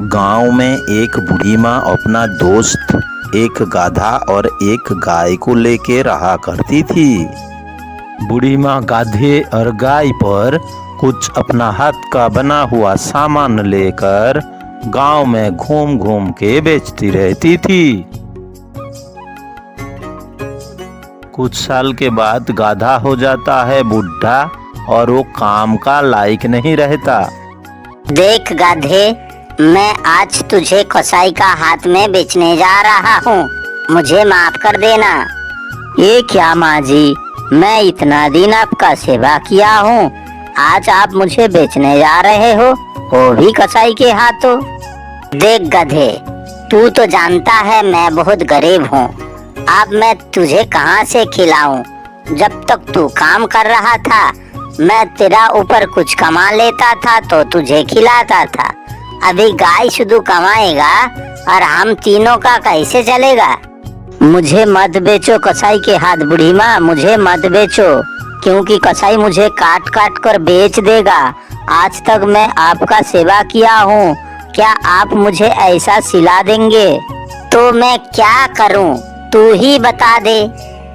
गांव में एक बूढ़ी माँ अपना दोस्त एक गाधा और एक गाय को लेके रहा करती थी। बूढ़ी माँ गाधे और गाय पर कुछ अपना हाथ का बना हुआ सामान लेकर गांव में घूम घूम के बेचती रहती थी। कुछ साल के बाद गाधा हो जाता है बुढ़ा और वो काम का लायक नहीं रहता। देख गाधे, मैं आज तुझे कसाई का हाथ में बेचने जा रहा हूँ, मुझे माफ कर देना। ये क्या माँ जी, मैं इतना दिन आपका सेवा किया हूँ, आज आप मुझे बेचने जा रहे हो, वो भी कसाई के हाथों। देख गधे, तू तो जानता है मैं बहुत गरीब हूँ, अब मैं तुझे कहाँ से खिलाऊं? जब तक तू काम कर रहा था मैं तेरा ऊपर कुछ कमा लेता था तो तुझे खिलाता था। अभी गाय शुद्ध कमाएगा और हम तीनों का कैसे चलेगा? मुझे मत बेचो कसाई के हाथ बूढ़ी माँ, मुझे मत बेचो, क्योंकि कसाई मुझे काट काट कर बेच देगा। आज तक मैं आपका सेवा किया हूँ, क्या आप मुझे ऐसा सिला देंगे? तो मैं क्या करूँ, तू ही बता दे।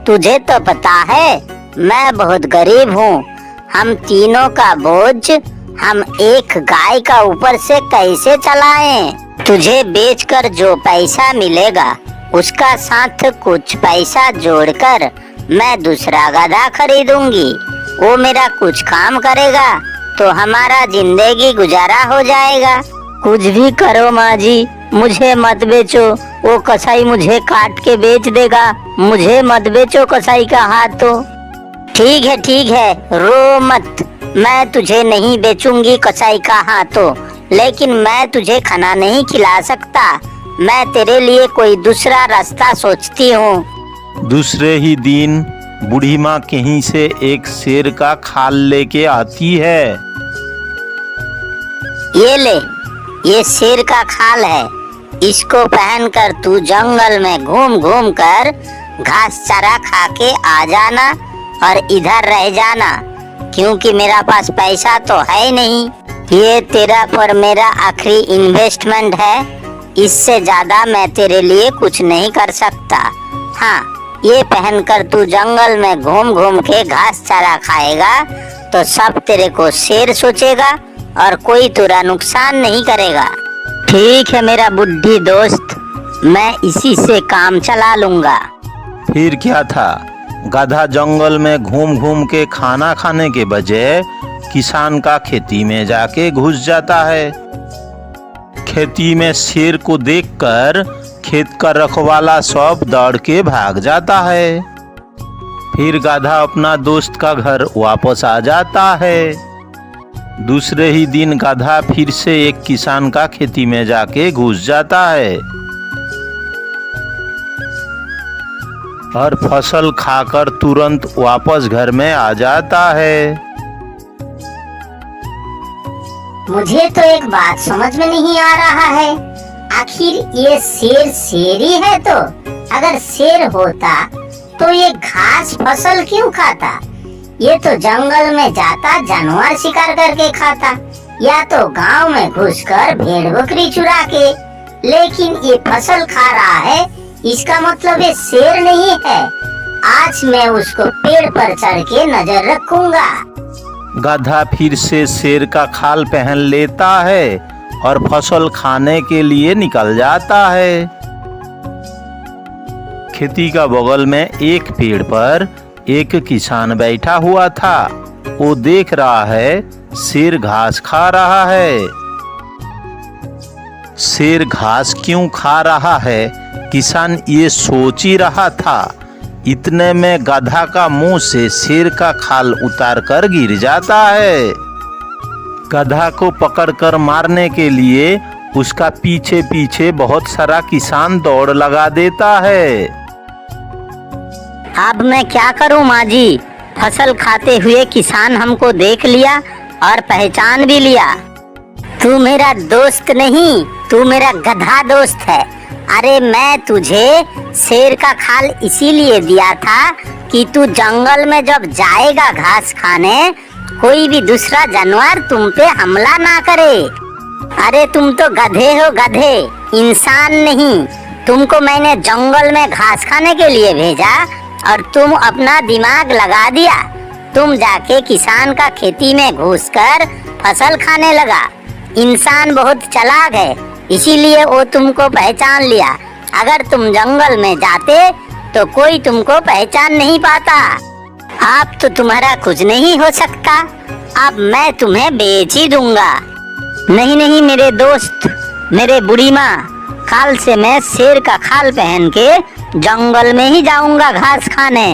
तुझे तो पता है मैं बहुत गरीब हूँ, हम तीनों का बोझ हम एक गाय का ऊपर से कैसे चलाएं? तुझे बेचकर जो पैसा मिलेगा उसका साथ कुछ पैसा जोड़कर मैं दूसरा गधा खरीदूंगी, वो मेरा कुछ काम करेगा तो हमारा जिंदगी गुजारा हो जाएगा। कुछ भी करो माँ जी, मुझे मत बेचो, वो कसाई मुझे काट के बेच देगा, मुझे मत बेचो कसाई का हाथ। तो ठीक है, रो मत, मैं तुझे नहीं बेचूंगी कसाई का हाथों, लेकिन मैं तुझे खाना नहीं खिला सकता, मैं तेरे लिए कोई दूसरा रास्ता सोचती हूँ। दूसरे ही दिन बूढ़ी माँ कहीं से एक शेर का खाल लेके आती है। ये ले, ये शेर का खाल है, इसको पहनकर तू जंगल में घूम घूम कर घास चारा खा के आ जाना और इधर रह जाना, क्योंकि मेरा पास पैसा तो है नहीं। ये तेरा पर मेरा आखिरी इन्वेस्टमेंट है, इससे ज्यादा मैं तेरे लिए कुछ नहीं कर सकता। हाँ, ये पहनकर तू जंगल में घूम घूम के घास चारा खाएगा तो सब तेरे को शेर सोचेगा और कोई तेरा नुकसान नहीं करेगा। ठीक है मेरा बुद्धि दोस्त, मैं इसी से काम चला लूंगा। फिर क्या था, गधा जंगल में घूम घूम के खाना खाने के बजाय किसान का खेती में जाके घुस जाता है। खेती में शेर को देखकर खेत का रखवाला सब दौड़ के भाग जाता है। फिर गधा अपना दोस्त का घर वापस आ जाता है। दूसरे ही दिन गधा फिर से एक किसान का खेती में जाके घुस जाता है और फसल खाकर तुरंत वापस घर में आ जाता है। मुझे तो एक बात समझ में नहीं आ रहा है, आखिर ये शेर शेर ही है? तो अगर शेर होता तो ये घास फसल क्यों खाता? ये तो जंगल में जाता जानवर शिकार करके खाता, या तो गांव में घुसकर भेड़ बकरी चुरा के, लेकिन ये फसल खा रहा है, इसका मतलब ये शेर नहीं है। आज मैं उसको पेड़ पर चढ़ के नजर रखूंगा। गधा फिर से शेर का खाल पहन लेता है और फसल खाने के लिए निकल जाता है। खेती का बगल में एक पेड़ पर एक किसान बैठा हुआ था, वो देख रहा है शेर घास खा रहा है। शेर घास क्यों खा रहा है, किसान ये सोच ही रहा था। इतने में गधा का मुंह से शेर का खाल उतार कर गिर जाता है। गधा को पकड़कर मारने के लिए उसका पीछे पीछे बहुत सारा किसान दौड़ लगा देता है। अब मैं क्या करूं माँ जी, फसल खाते हुए किसान हमको देख लिया और पहचान भी लिया। तू मेरा दोस्त नहीं, तू मेरा गधा दोस्त है। अरे मैं तुझे शेर का खाल इसीलिए दिया था कि तू जंगल में जब जाएगा घास खाने, कोई भी दूसरा जानवर तुम पे हमला ना करे। अरे तुम तो गधे हो गधे, इंसान नहीं। तुमको मैंने जंगल में घास खाने के लिए भेजा और तुम अपना दिमाग लगा दिया। तुम जाके किसान का खेती में घुसकर फसल खाने लगा। इंसान बहुत चालाक है, इसीलिए वो तुमको पहचान लिया। अगर तुम जंगल में जाते तो कोई तुमको पहचान नहीं पाता। अब तो तुम्हारा कुछ नहीं हो सकता। अब मैं तुम्हें बेच ही दूंगा। नहीं नहीं मेरे दोस्त, मेरे बूढ़ी माँ, कल से मैं शेर का खाल पहन के जंगल में ही जाऊंगा घास खाने।